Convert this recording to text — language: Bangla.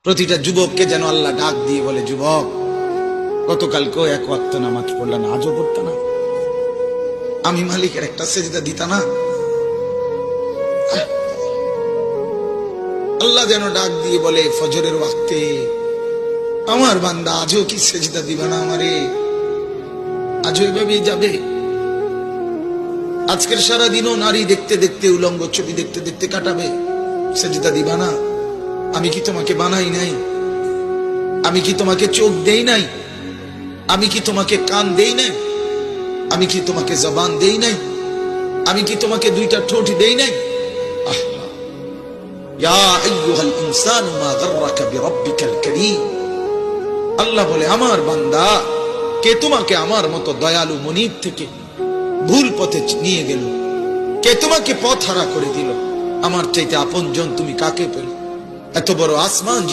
প্রতিটা যুবককে যেন আল্লাহ ডাক দিয়ে বলে, যুবক, গতকালকেও এক ওয়াক্ত নামাজ পড়লা না, আজও পড়তা না? আমি মালিকের একটা সেজদা দিতা না? আল্লাহ যেন ডাক দিয়ে বলে ফজরের ওয়াক্তে, আমার বান্দা আজও কি সেজদা দিবা না আমারে? আজও এভাবেই যাবে? আজকের সারা দিনও নারী দেখতে দেখতে, উলঙ্গ ছবি দেখতে দেখতে কাটাবে, সেজদা দিবা না? আমি কি তোমাকে বানাই নাই? আমি কি তোমাকে চোখ দেই নাই? আমি কি তোমাকে কান দেই নাই? আমি কি তোমাকে জবান দেই নাই? আমি কি তোমাকে দুইটা ঠোঁট দেই নাই? ইয়া আইয়ুহাল ইনসানু মা গাররাকা বিরাব্বিকাল কারীম। আল্লাহ বলে, আমার বান্দা, কে তোমাকে আমার মতো দয়ালু মনিব থেকে ভুল পথে নিয়ে গেল? কে তোমাকে পথ হারা করে দিল? আমার চাইতে আপনজন তুমি কাকে পেলে? এত বড় আসমান